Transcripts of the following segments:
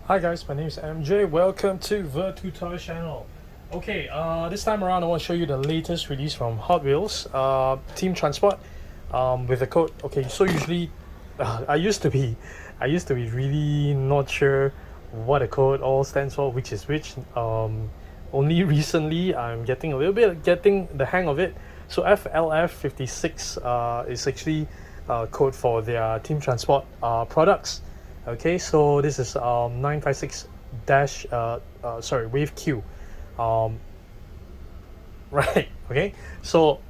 Hi guys, my name is MJ. Welcome to the tutorial channel. Okay, this time around I want to show you the latest release from Hot Wheels, Team Transport, with the code. Okay, so usually, I used to be really not sure what a code all stands for, which is which. Only recently I'm getting a little bit getting the hang of it. So FLF56 is actually code for their Team Transport products. Okay, so this is 956 dash sorry, wave Q. um right. Okay, so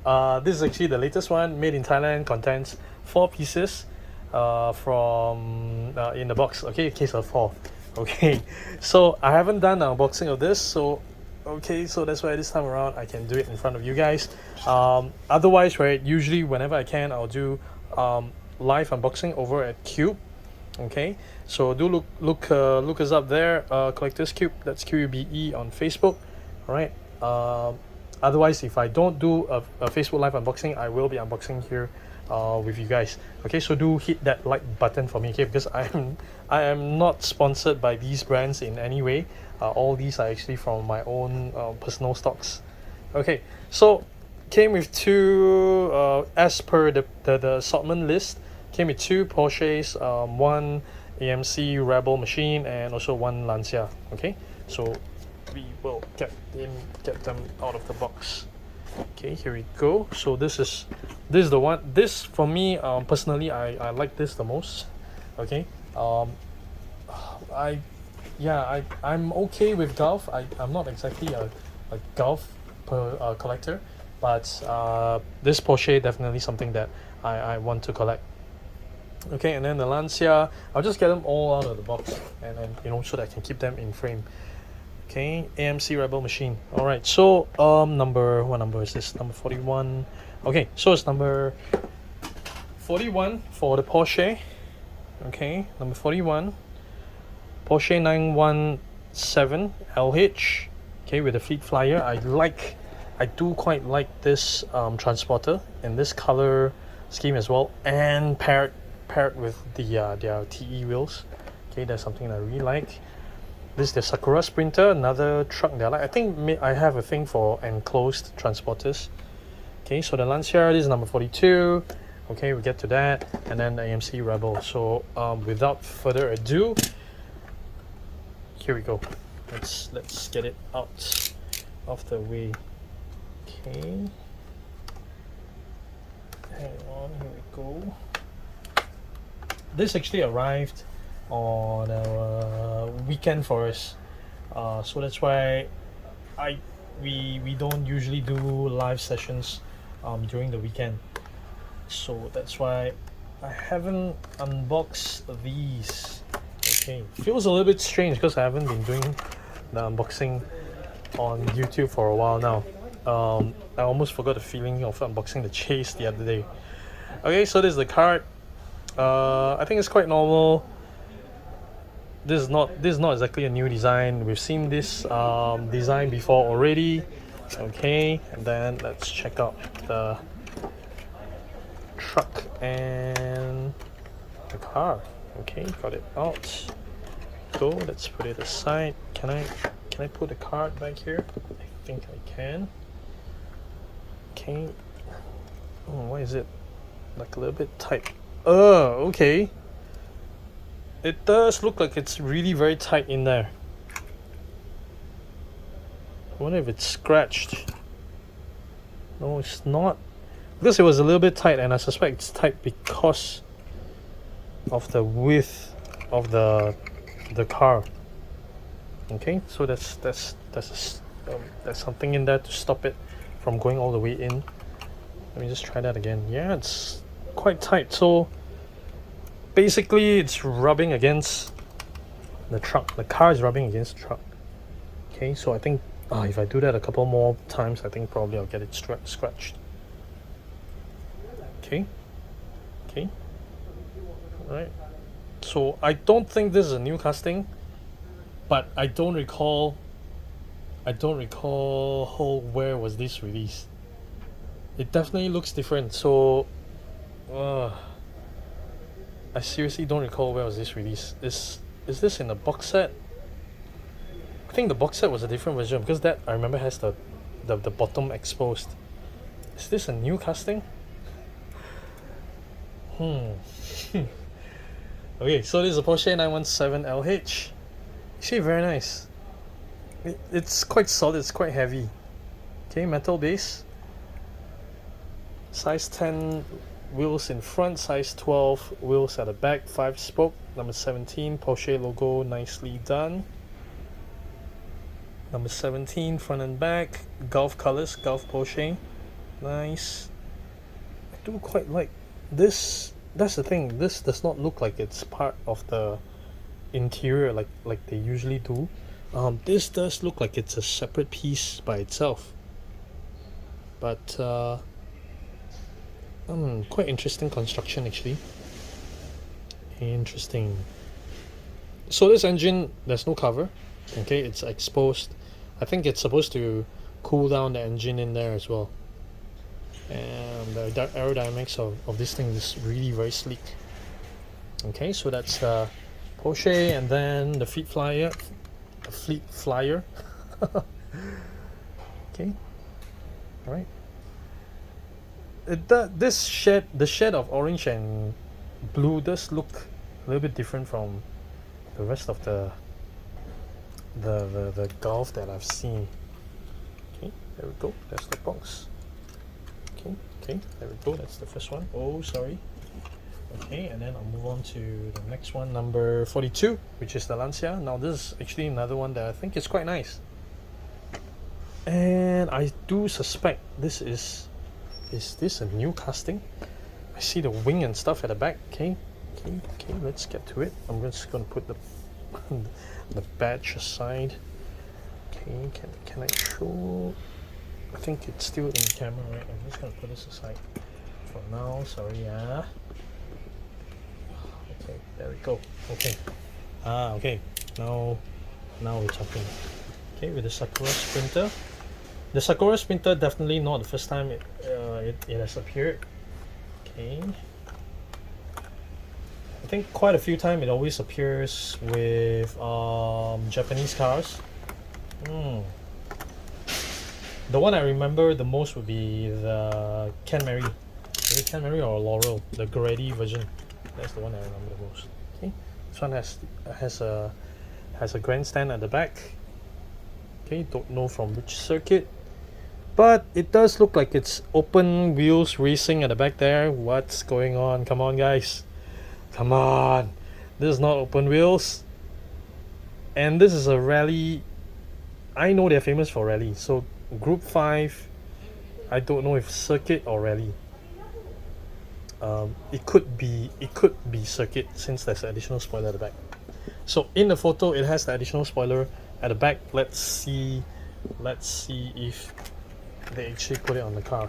this is actually the latest one, made in Thailand, contains 4 pieces from in the box. Okay, a case of 4. Okay, so I haven't done an unboxing of this, so okay, so that's why this time around I can do it in front of you guys. Otherwise, right, usually whenever I can, I'll do live unboxing over at Cube. Okay, so do look us up there, Collectors Cube, that's QUBE on Facebook. All right. Otherwise, if I don't do a Facebook live unboxing, I will be unboxing here with you guys. Okay, so do hit that like button for me, okay, because I am not sponsored by these brands in any way. All these are actually from my own personal stocks. Okay, so came with two, as per the assortment list, came with two Porsches, one AMC Rebel machine, and also one Lancia. Okay, so we will get them out of the box. Okay, here we go. So this is the one. This for me, personally, I like this the most. Okay, I I'm okay with golf. I'm not exactly a golf collector, but this Porsche definitely something that I want to collect. Okay, and then the Lancia, I'll just get them all out of the box, and then so that I can keep them in frame. Okay, AMC Rebel machine. All right, so what number is this? Number 41. Okay, so it's number 41 for the Porsche. Okay, number 41, Porsche 917 LH. Okay, with the Fleet Flyer. I do quite like this transporter in this color scheme as well, and paired with their TE wheels. Okay, that's something I really like. This is the Sakura Sprinter, another truck that I like. I think I have a thing for enclosed transporters. Okay, so the Lancia, this is number 42. Okay, we get to that, and then the AMC Rebel. So without further ado, here we go. Let's get it out of the way. Okay, hang on, here we go. This actually arrived on a weekend for us, so that's why we don't usually do live sessions during the weekend, so that's why I haven't unboxed these. Okay, feels a little bit strange because I haven't been doing the unboxing on YouTube for a while now. I almost forgot the feeling of unboxing the Chase the other day. Okay, so this is the card. I think it's quite normal. This is not exactly a new design. We've seen this design before already. Okay, and then let's check out the truck and the car. Okay, got it out. Go. Let's put it aside. Can I put the card back here? I think I can. Okay. Oh, why is it like a little bit tight? Okay. It does look like it's really very tight in there. I wonder if it's scratched. No, it's not. Because it was a little bit tight, and I suspect it's tight because of the width of the car. Okay, so that's something in there to stop it from going all the way in. Let me just try that again. Yeah, it's quite tight. So basically it's rubbing against the truck. The car is rubbing against the truck. Okay, so I think if I do that a couple more times, I think probably I'll get it scratched. Okay. Alright, so I don't think this is a new casting, but I don't recall where was this released. It definitely looks different, so I seriously don't recall where was this released. Is this in a box set? think the box set was a different version because that I remember has the bottom exposed. Is this a new casting? Okay, so this is a Porsche 917 LH. Actually very nice. It's quite solid, it's quite heavy. Okay, metal base. Size 10 wheels in front, size 12 wheels at the back, 5 spoke, number 17, Porsche logo nicely done. Number 17, front and back, Gulf colors, Gulf Porsche. Nice. I do quite like this. That's the thing, this does not look like it's part of the interior like they usually do. This does look like it's a separate piece by itself. But quite interesting construction actually. Interesting. So this engine, there's no cover. Okay, it's exposed. I think it's supposed to cool down the engine in there as well. And the aerodynamics of this thing is really very sleek. Okay, so that's Porsche, and then the Fleet Flyer. Okay, all right. The shade of orange and blue does look a little bit different from the rest of the Golf that I've seen. Okay, there we go. That's the box. Okay, there we go. That's the first one. Oh, sorry. Okay, and then I'll move on to the next one, number 42, which is the Lancia. Now this is actually another one that I think is quite nice. And I do suspect this is this a new casting? I see the wing and stuff at the back. Okay, let's get to it. I'm just gonna put the the badge aside. Okay, can I show? I think it's still in camera, right? I'm just gonna put this aside for now. Sorry, yeah. Okay, there we go. Okay. Okay. Now we're talking. Okay, with the Sakura Sprinter. The Sakura Sprinter definitely not the first time it has appeared. Okay. I think quite a few times it always appears with Japanese cars. The one I remember the most would be the Canmary. Is it Canmary or Laurel? The Grady version. That's the one I remember the most. Okay. This one has a grandstand at the back. Okay, don't know from which circuit. But it does look like it's open wheels racing at the back there. What's going on? Come on, guys. Come on. This is not open wheels. And this is a rally. I know they're famous for rally. So Group 5, I don't know if circuit or rally. It could be circuit since there's an additional spoiler at the back. So in the photo it has the additional spoiler at the back. Let's see if they actually put it on the car.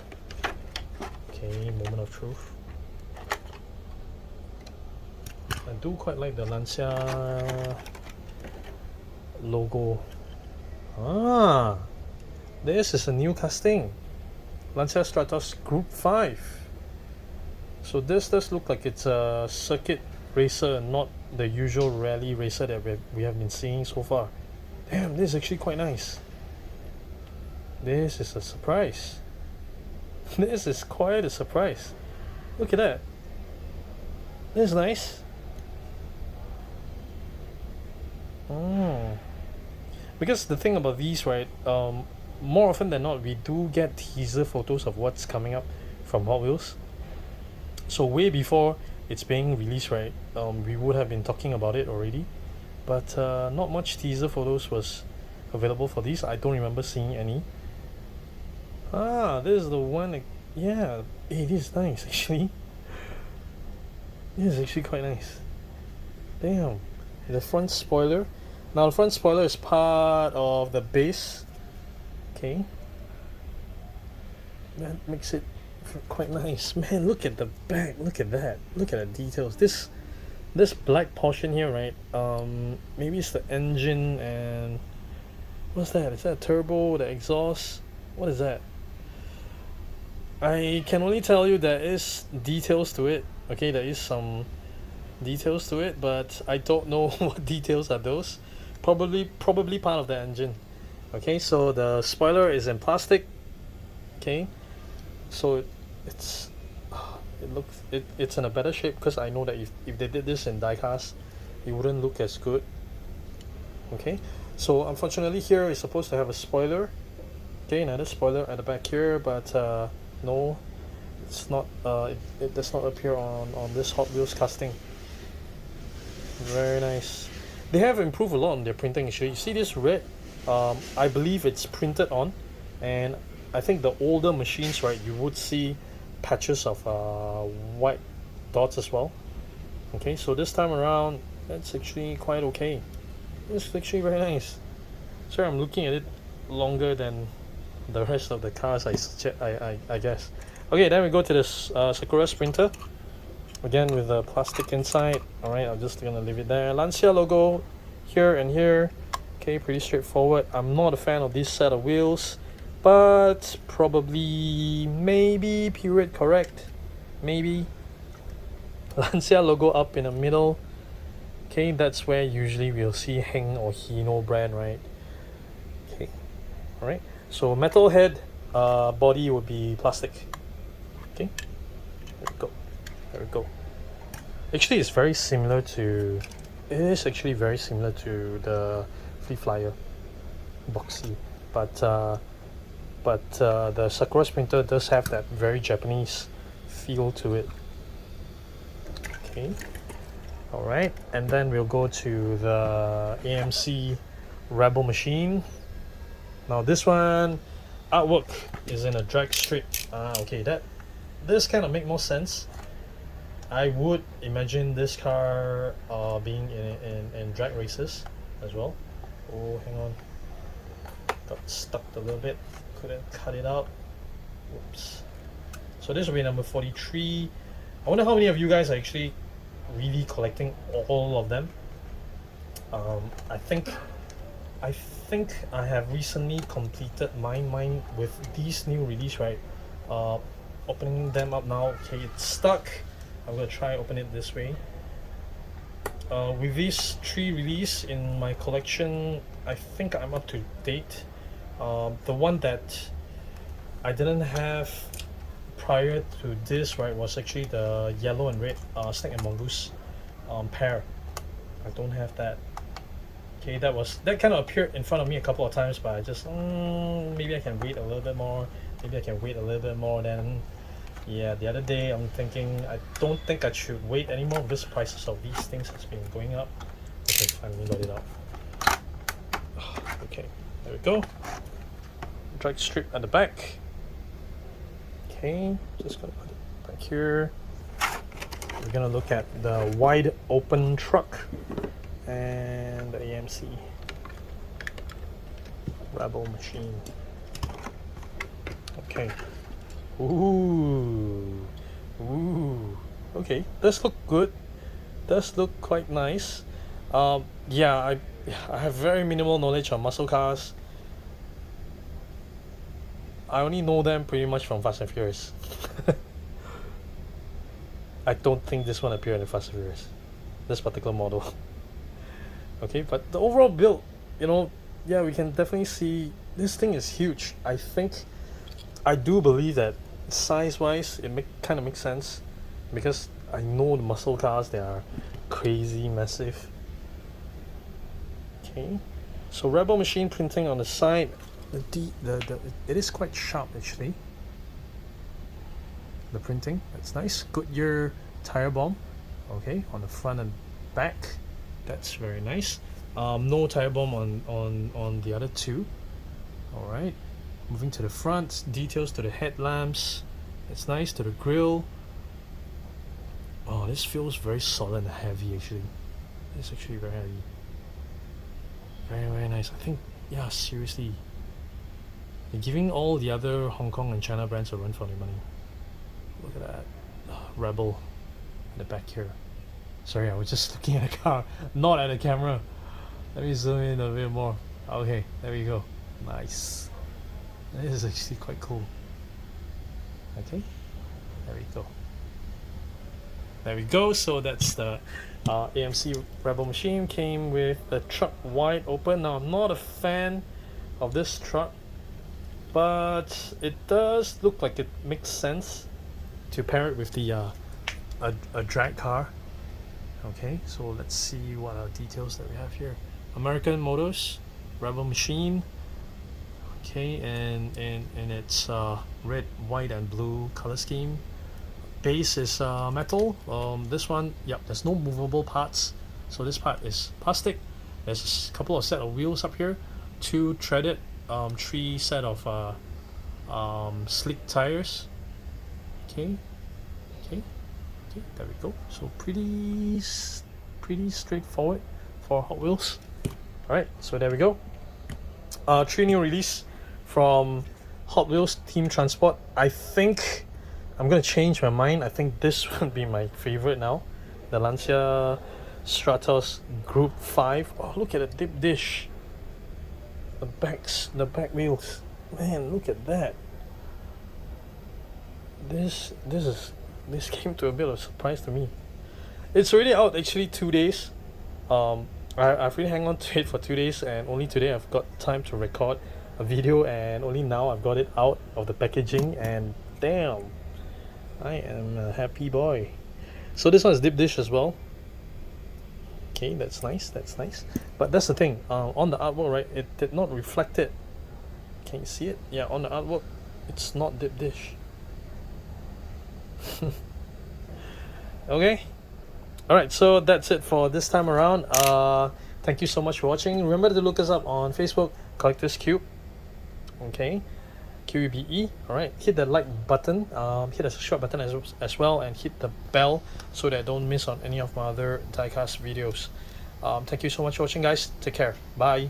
Okay, moment of truth. I do quite like the Lancia logo. This is a new casting. Lancia Stratos Group 5. So this does look like it's a circuit racer and not the usual rally racer that we have been seeing so far. Damn, this is actually quite nice. This is a surprise. This is quite a surprise. Look at that. This is nice. Because the thing about these, right, more often than not we do get teaser photos of what's coming up from Hot Wheels. So way before it's being released, right, we would have been talking about it already, but not much teaser photos was available for these. I don't remember seeing any. This is the one. Yeah, it is nice actually. This is actually quite nice. Damn. The front spoiler. Now the front spoiler is part of the base. Okay. That makes it quite nice. Man, look at the back. Look at that. Look at the details. This black portion here, right? Maybe it's the engine and what's that? Is that a turbo? The exhaust? What is that? I can only tell you there is details to it. Okay, there is some details to it, but I don't know what details are those. probably part of the engine. Okay, so the spoiler is in plastic. Okay, so it's it's in a better shape, because I know that if they did this in diecast, it wouldn't look as good. Okay, so unfortunately here it's supposed to have a spoiler. Okay, another spoiler at the back here, but no, it's not. It does not appear on this Hot Wheels casting. Very nice. They have improved a lot on their printing. Actually, you see this red? I believe it's printed on, and I think the older machines, right, you would see patches of white dots as well. Okay, so this time around, that's actually quite okay. It's actually very nice. Sorry, I'm looking at it longer than the rest of the cars, I guess. Okay, then we go to this Sakura Sprinter. Again with the plastic inside. Alright, I'm just gonna leave it there. Lancia logo here and here. Okay, pretty straightforward. I'm not a fan of this set of wheels, but probably, maybe period correct. Maybe. Lancia logo up in the middle. Okay, that's where usually we'll see Heng or Hino brand, right? Okay, alright. So metal head, body would be plastic. Okay, there we go. There we go. Actually, it's very similar to. It is actually very similar to the Free Flyer boxy, but the Sakura Sprinter does have that very Japanese feel to it. Okay. All right, and then we'll go to the AMC Rebel machine. Now this one, artwork is in a drag strip. Okay, this kind of make more sense. I would imagine this car being in drag races as well. Oh, hang on. Got stuck a little bit. Couldn't cut it out. Whoops. So this will be number 43. I wonder how many of you guys are actually really collecting all of them. I think I have recently completed mine with these new release, right? Opening them up now. Okay, it's stuck. I'm gonna try open it this way. With these 3 release in my collection, I think I'm up to date. The one that I didn't have prior to this, right, was actually the yellow and red Snake and Mongoose pair. I don't have that. Okay, that kind of appeared in front of me a couple of times, but I just maybe I can wait a little bit more. Maybe I can wait a little bit more. Then yeah, the other day I'm thinking I don't think I should wait anymore because the prices of these things has been going up. Okay, finally got it out. Okay, there we go. Drag strip at the back. Okay, just gonna put it back here. We're gonna look at the wide open truck and the AMC Rebel machine. Okay. Ooh. Okay, does look good. Does look quite nice. Yeah, I have very minimal knowledge on muscle cars. I only know them pretty much from Fast and Furious. I don't think this one appeared in Fast and Furious, this particular model. Okay, but the overall build, yeah, we can definitely see this thing is huge. I do believe that size-wise, it kind of makes sense, because I know the muscle cars, they are crazy massive. Okay, so Rebel machine printing on the side. It is quite sharp actually. The printing, that's nice. Goodyear tire bomb. Okay, on the front and back, that's very nice. No tire bomb on the other two. All right, moving to the front, details to the headlamps. It's nice, to the grille. Oh, this feels very solid and heavy actually. It's actually very heavy. Very, very nice. I think, yeah, seriously, they're giving all the other Hong Kong and China brands a run for their money. Look at that. Rebel in the back here. Sorry, I was just looking at the car, not at the camera. Let me zoom in a bit more. Okay, there we go. Nice. This is actually quite cool. Okay, there we go. There we go. So that's the AMC Rebel machine came with the truck wide open. Now I'm not a fan of this truck, but it does look like it makes sense to pair it with the a drag car. Okay, so let's see what are details that we have here. American Motors Rebel machine. Okay, and it's red, white, and blue color scheme. Base is metal. This one, yep, there's no movable parts, so this part is plastic. There's a couple of set of wheels up here, 2 threaded, 3 set of slick tires. Okay, okay, okay, there we go. So pretty straightforward for Hot Wheels. All right, so there we go. 3 new release from Hot Wheels Team Transport. I think I'm gonna change my mind. I think this would be my favorite now. The Lancia Stratos Group 5. Oh, look at the dip dish. The back wheels. Man, look at that. This came to a bit of a surprise to me. It's already out actually 2 days. I've really hung on to it for 2 days, and only today I've got time to record a video, and only now I've got it out of the packaging, and damn, I am a happy boy. So this one is dip dish as well. Okay, that's nice, that's nice. But that's the thing, on the artwork, right, it did not reflect it. Can you see it? Yeah, on the artwork, it's not dip dish. Okay. Alright, so that's it for this time around. Thank you so much for watching. Remember to look us up on Facebook, Collectors Cube. Okay, QUBE. Alright, hit the like button, hit the subscribe button as well, and hit the bell so that I don't miss on any of my other diecast videos. Thank you so much for watching, guys. Take care. Bye.